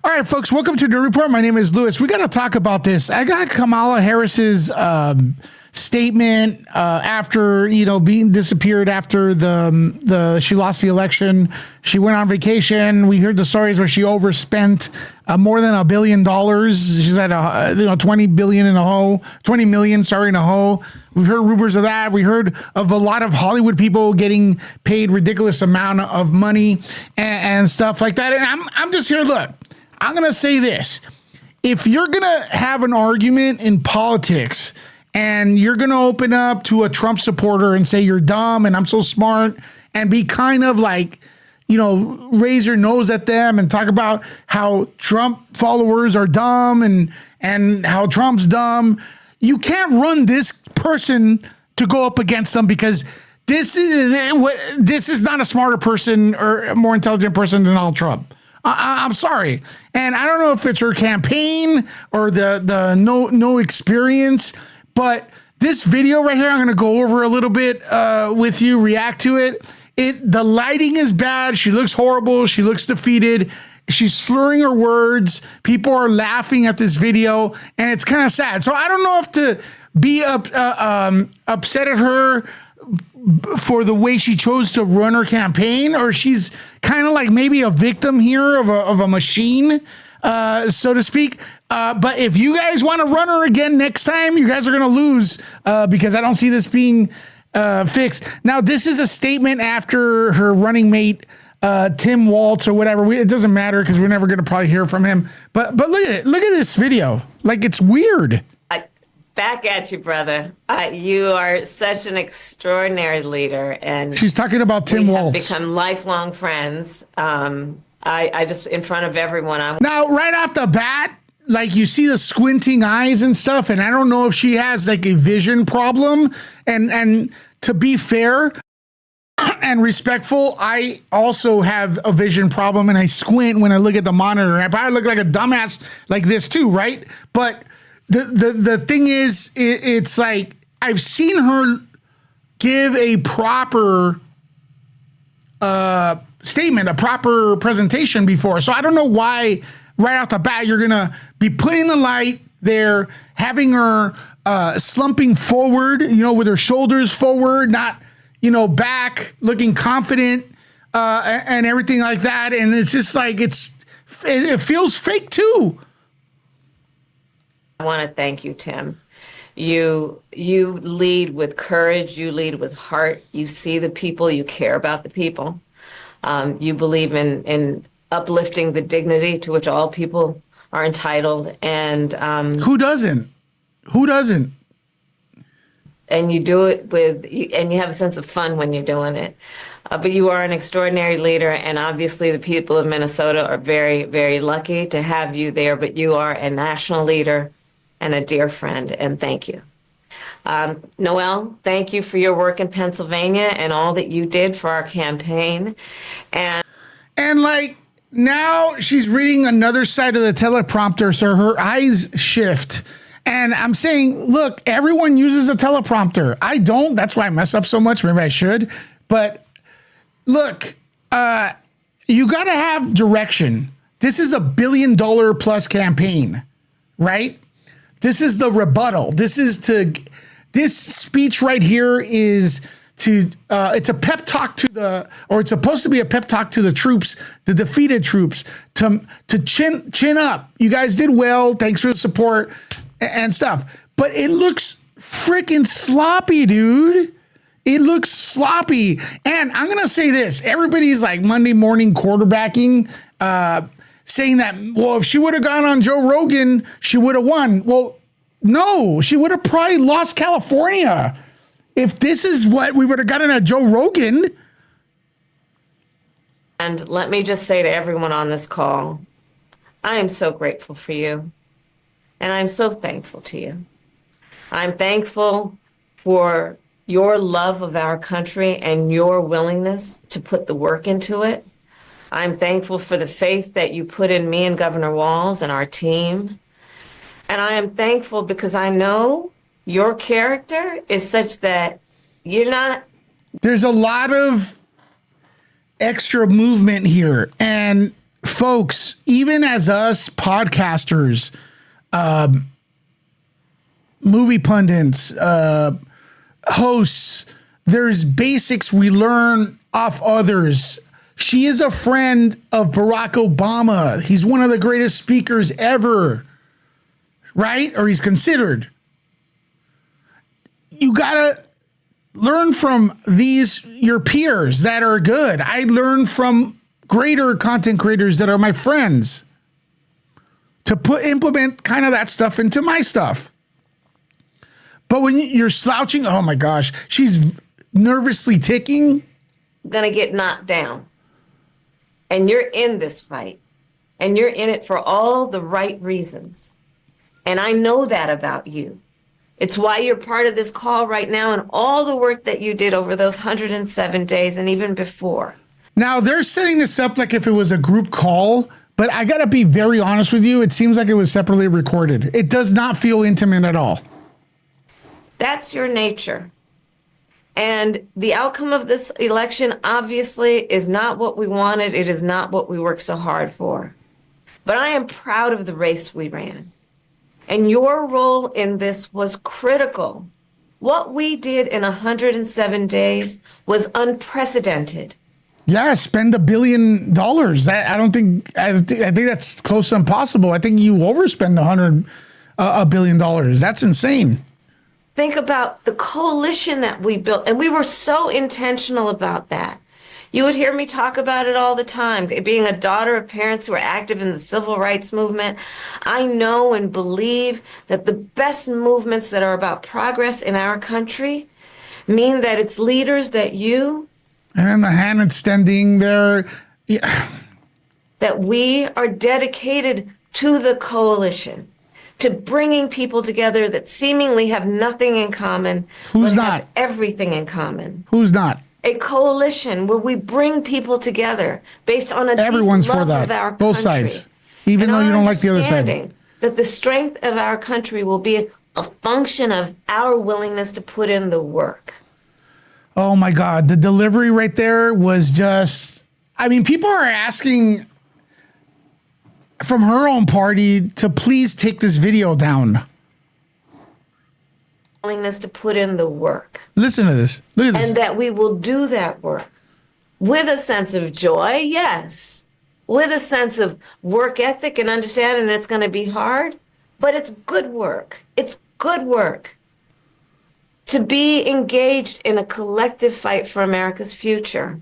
All right, folks, welcome to the report. My name is Lewis. We got to talk about this. I got Kamala Harris's statement after, being disappeared after she lost the election. She went on vacation. We heard the stories where she overspent more than $1 billion. She's at 20 billion in a hole, 20 million, in a hole. We've heard rumors of that. We heard of a lot of Hollywood people getting paid ridiculous amount of money and stuff like that. And I'm just here. Look, I'm going to say this. If you're going to have an argument in politics and you're going to open up to a Trump supporter and say you're dumb and I'm so smart and be kind of like, raise your nose at them and talk about how Trump followers are dumb and how Trump's dumb, you can't run this person to go up against them because this is not a smarter person or a more intelligent person than Donald Trump. I'm sorry. And I don't know if it's her campaign or the no experience, but this video right here, I'm going to go over a little bit with you, react to it. The lighting is bad. She looks horrible. She looks defeated. She's slurring her words. People are laughing at this video, and it's kind of sad. So I don't know if to be upset at her for the way she chose to run her campaign, or she's kind of like maybe a victim here of a machine, so to speak. But if you guys want to run her again next time, you guys are going to lose because I don't see this being fixed. Now, this is a statement after her running mate, Tim Waltz or whatever. It doesn't matter because we're never going to probably hear from him. But look at it. Look at this video. Like, it's weird. Back at you, brother. You are such an extraordinary leader, and she's talking about Tim Waltz. We have become lifelong friends. I just, in front of everyone. Now, right off the bat, like you see the squinting eyes and stuff, and I don't know if she has like a vision problem. And to be fair and respectful, I also have a vision problem, and I squint when I look at the monitor. I probably look like a dumbass like this too, right? But the thing is, it's like I've seen her give a proper statement, a proper presentation before. So I don't know why right off the bat you're going to be putting the light there, having her slumping forward, with her shoulders forward, not, back, looking confident and everything like that. And it's just like it feels fake too. I want to thank you, Tim. You lead with courage. You lead with heart. You see the people. You care about the people. You believe in uplifting the dignity to which all people are entitled. And who doesn't? Who doesn't? And you do it and you have a sense of fun when you're doing it. But you are an extraordinary leader, and obviously the people of Minnesota are very, very lucky to have you there. But you are a national leader and a dear friend, and thank you. Noelle, thank you for your work in Pennsylvania and all that you did for our campaign. And like now she's reading another side of the teleprompter, so her eyes shift. And I'm saying, look, everyone uses a teleprompter. I don't. That's why I mess up so much. Maybe I should. But look, you got to have direction. This is $1 billion plus campaign, right? This is the rebuttal. This speech right here is it's a pep talk it's supposed to be a pep talk to the troops, the defeated troops, to chin up. You guys did well. Thanks for the support and stuff. But it looks freaking sloppy, dude. It looks sloppy. And I'm going to say this. Everybody's like Monday morning quarterbacking, saying that, well, if she would have gone on Joe Rogan, she would have won. Well, no, she would have probably lost California. If this is what we would have gotten at Joe Rogan. And let me just say to everyone on this call, I am so grateful for you. And I'm so thankful to you. I'm thankful for your love of our country and your willingness to put the work into it. I'm thankful for the faith that you put in me and Governor Walz and our team. And I am thankful because I know your character is such that you're not. There's a lot of extra movement here. And folks, even as us podcasters, movie pundits, hosts, there's basics we learn off others. She is a friend of Barack Obama. He's one of the greatest speakers ever, right? Or he's considered. You gotta learn from your peers that are good. I learn from greater content creators that are my friends to implement kind of that stuff into my stuff. But when you're slouching, oh my gosh, she's nervously ticking. Gonna get knocked down. And you're in this fight. And you're in it for all the right reasons. And I know that about you. It's why you're part of this call right now and all the work that you did over those 107 days and even before. Now, they're setting this up like if it was a group call, but I got to be very honest with you. It seems like it was separately recorded. It does not feel intimate at all. That's your nature. And the outcome of this election obviously is not what we wanted. It is not what we worked so hard for. But I am proud of the race we ran. And your role in this was critical. What we did in 107 days was unprecedented. Yeah, spend $1 billion. I think that's close to impossible. I think you overspend $1 billion. That's insane. Think about the coalition that we built, and we were so intentional about that. You would hear me talk about it all the time. Being a daughter of parents who are active in the civil rights movement, I know and believe that the best movements that are about progress in our country mean that it's leaders that you... And then the hand extending there. Yeah. That we are dedicated to the coalition, to bringing people together that seemingly have nothing in common. Who's but not? have everything in common. Who's not? A coalition where we bring people together based on a Everyone's deep love for that. of our Both country. sides. Even And though you don't like the other side. understanding that the strength of our country will be a function of our willingness to put in the work. Oh my God. The delivery right there was just, I mean, people are asking from her own party to please take this video down. Willingness to put in the work. Listen to this. Look at this. And that we will do that work with a sense of joy, yes, with a sense of work ethic and understanding it's going to be hard, but it's good work. It's good work to be engaged in a collective fight for America's future.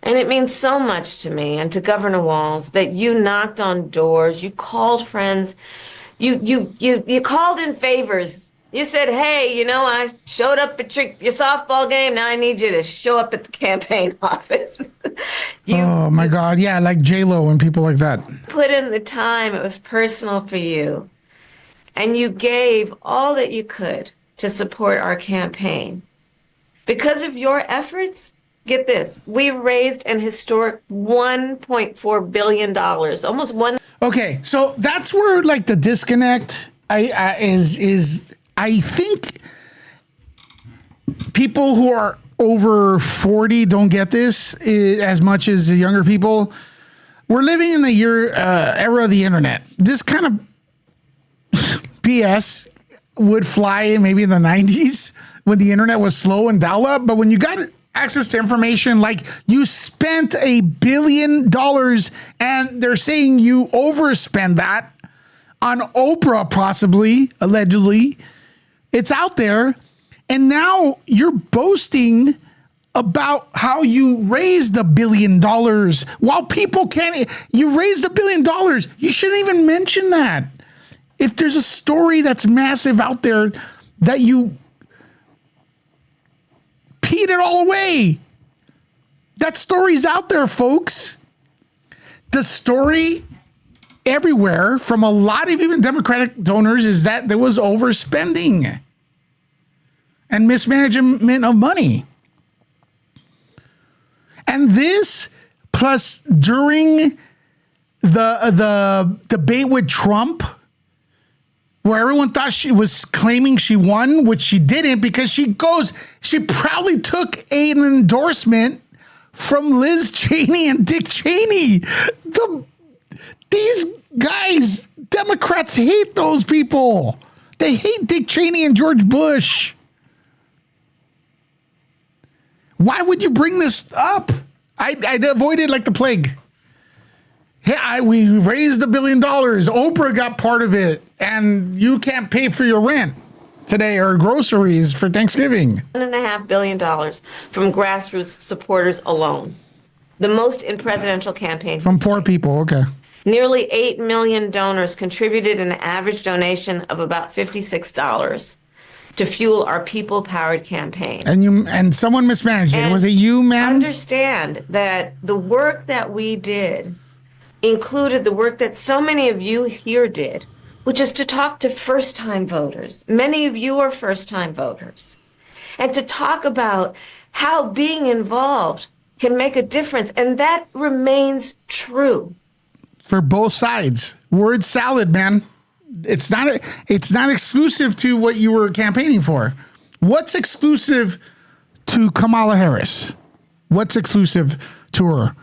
And it means so much to me and to Governor Walz that you knocked on doors, you called friends, you called in favors. You said, hey, you know, I showed up at your softball game. Now I need you to show up at the campaign office. Oh, my God. Yeah, like J-Lo and people like that. Put in the time. It was personal for you. And you gave all that you could to support our campaign. Because of your efforts, get this, we raised an historic $1.4 billion, almost one. Okay, so that's where, like, the disconnect is I think people who are over 40 don't get this as much as the younger people. We're living in the era of the internet. This kind of BS would fly maybe in the 90s when the internet was slow and dial up. But when you got access to information, like you spent $1 billion and they're saying you overspend that on Oprah, possibly, allegedly. It's out there. And now you're boasting about how you raised $1 billion while people can't. You raised $1 billion. You shouldn't even mention that. If there's a story that's massive out there that you peed it all away, that story's out there, folks. The story everywhere from a lot of even Democratic donors is that there was overspending and mismanagement of money. And this, plus during the debate with Trump, where everyone thought she was claiming she won, which she didn't, because she proudly took an endorsement from Liz Cheney and Dick Cheney. These guys, Democrats hate those people. They hate Dick Cheney and George Bush. Why would you bring this up? I'd avoid it like the plague. Hey, we raised $1 billion. Oprah got part of it, and you can't pay for your rent today or groceries for Thanksgiving. $1.5 billion from grassroots supporters alone. The most in presidential campaigns. From poor people, okay. Nearly 8 million donors contributed an average donation of about $56 to fuel our people-powered campaign. And someone mismanaged it. Was it you, ma'am? Understand that the work that we did included the work that so many of you here did, which is to talk to first-time voters. Many of you are first-time voters. And to talk about how being involved can make a difference. And that remains true. For both sides. Word salad, man. It's not exclusive to what you were campaigning for. What's exclusive to Kamala Harris? What's exclusive to her?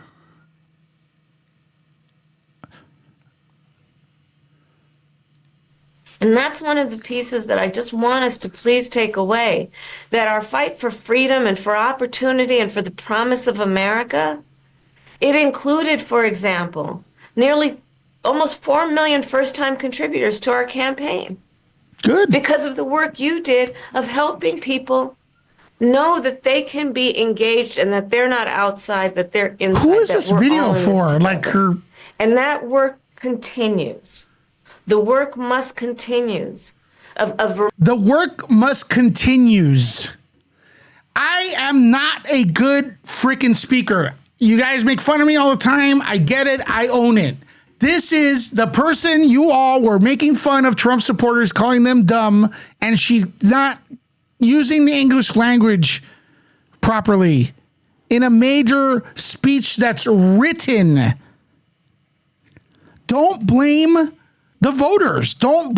And that's one of the pieces that I just want us to please take away, that our fight for freedom and for opportunity and for the promise of America, it included, for example, nearly almost 4 million first-time contributors to our campaign. Good. Because of the work you did of helping people know that they can be engaged and that they're not outside, that they're inside. Who is this video for? Like her. And that work continues. The work must continues. The work must continues. I am not a good freaking speaker. You guys make fun of me all the time. I get it. I own it. This is the person you all were making fun of Trump supporters, calling them dumb, and she's not using the English language properly in a major speech that's written. Don't blame the voters. Don't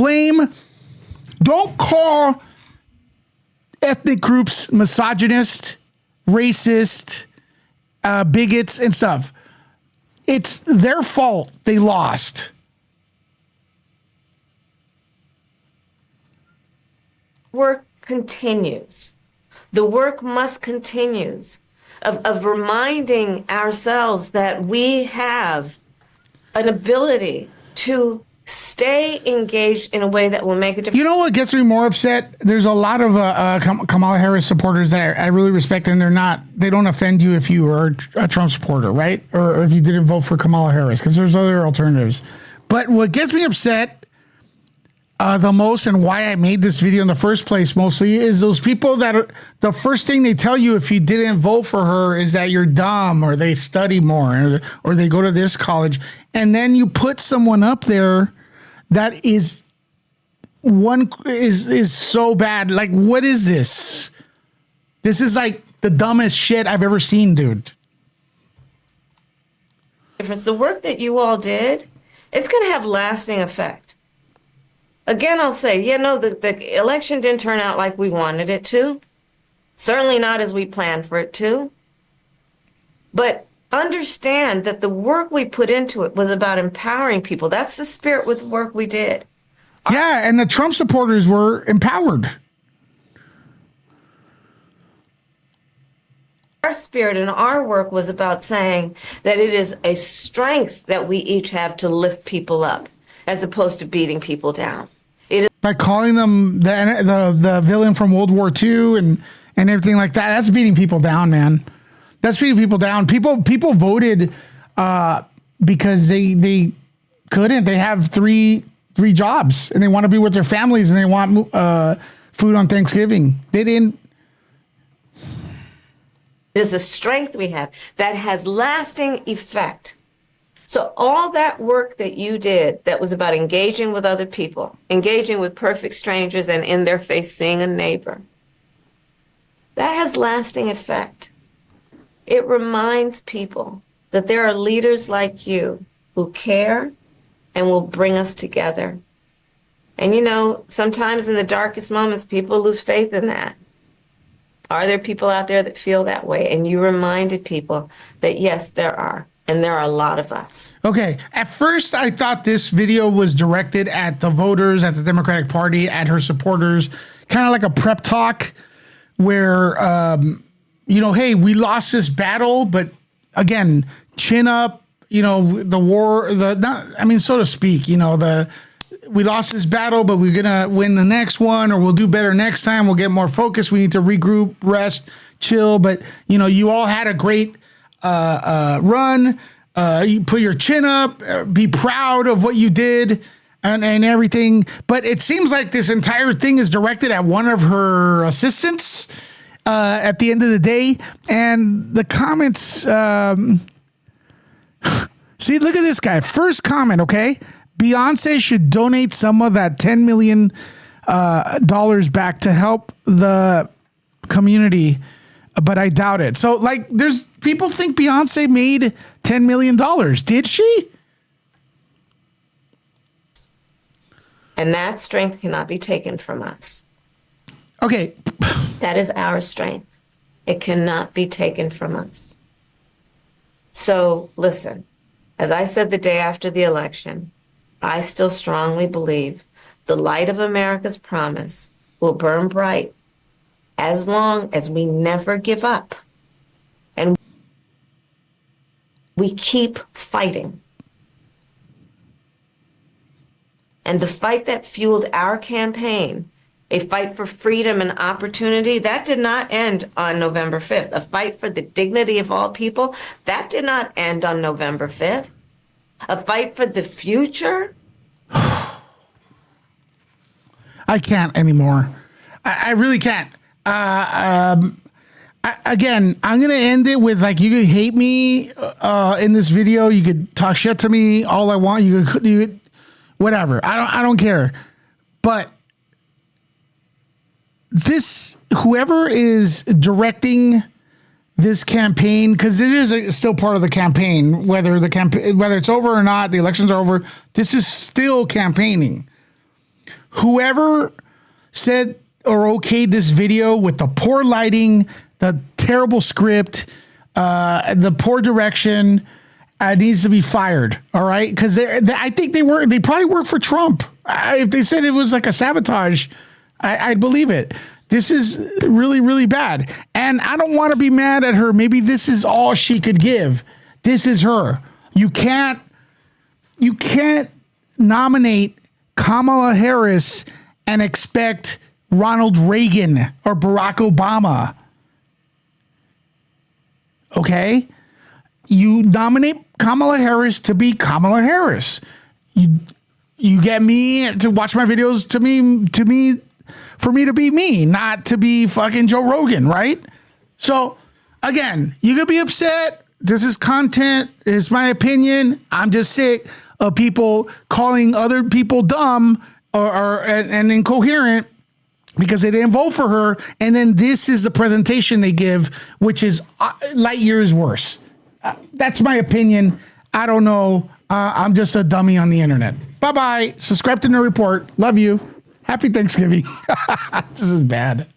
call ethnic groups misogynist, racist, bigots and stuff. It's their fault they lost. Work continues. The work must continues of reminding ourselves that we have an ability to stay engaged in a way that will make a difference. You know what gets me more upset? There's a lot of Kamala Harris supporters that I really respect, and they don't offend you if you are a Trump supporter, right? Or if you didn't vote for Kamala Harris, because there's other alternatives. But what gets me upset the most, and why I made this video in the first place mostly, is those people that the first thing they tell you if you didn't vote for her is that you're dumb, or they study more, or they go to this college. And then you put someone up there that is so bad. Like, what is this? This is like the dumbest shit I've ever seen, dude. Difference. The work that you all did, it's going to have lasting effect. Again, I'll say, the election didn't turn out like we wanted it to. Certainly not as we planned for it to. But understand that the work we put into it was about empowering people. That's the spirit with the work we did. Yeah, and the Trump supporters were empowered. Our spirit and our work was about saying that it is a strength that we each have to lift people up, as opposed to beating people down. It is by calling them the villain from World War II and everything like that. That's beating people down, man. That's beating people down. People voted because they couldn't. They have three jobs and they want to be with their families and they want food on Thanksgiving. They didn't. It is a strength we have that has lasting effect. So all that work that you did that was about engaging with other people, engaging with perfect strangers and in their face seeing a neighbor, that has lasting effect. It reminds people that there are leaders like you who care and will bring us together. And sometimes in the darkest moments, people lose faith in that. Are there people out there that feel that way? And you reminded people that yes, there are. And there are a lot of us. Okay. At first, I thought this video was directed at the voters, at the Democratic Party, at her supporters, kind of like a prep talk where, hey, we lost this battle, but again, chin up, the war, so to speak, we lost this battle, but we're going to win the next one, or we'll do better next time. We'll get more focused. We need to regroup, rest, chill. But, you all had a great run. You put your chin up, be proud of what you did and everything. But it seems like this entire thing is directed at one of her assistants at the end of the day. And the comments, see, look at this guy. First comment, okay? Beyonce should donate some of that $10 million back to help the community, but I doubt it. So, there's people think Beyonce made $10 million. Did she? And that strength cannot be taken from us. Okay. That is our strength. It cannot be taken from us. So, listen, as I said the day after the election, I still strongly believe the light of America's promise will burn bright as long as we never give up and we keep fighting. And the fight that fueled our campaign, a fight for freedom and opportunity, that did not end on November 5th. A fight for the dignity of all people, that did not end on November 5th. A fight for the future? I can't anymore. I really can't. Again, I'm going to end it with you could hate me in this video. You could talk shit to me all I want. You could whatever. I don't care. But whoever is directing this campaign, because it is still part of the campaign, whether it's over or not, the elections are over, this is still campaigning. Whoever said or okayed this video with the poor lighting, the terrible script, the poor direction, needs to be fired. All right, because I think they probably work for Trump. If they said it was like a sabotage, I'd believe it. This is really, really bad. And I don't want to be mad at her. Maybe this is all she could give. This is her. You can't nominate Kamala Harris and expect Ronald Reagan or Barack Obama. Okay? You nominate Kamala Harris to be Kamala Harris. You get me to watch my videos for me to be me, not to be fucking Joe Rogan, right? So, again, you could be upset. This is content. It's my opinion. I'm just sick of people calling other people dumb and incoherent because they didn't vote for her. And then this is the presentation they give, which is light years worse. That's my opinion. I don't know. I'm just a dummy on the internet. Bye-bye. Subscribe to Nerd Report. Love you. Happy Thanksgiving. This is bad.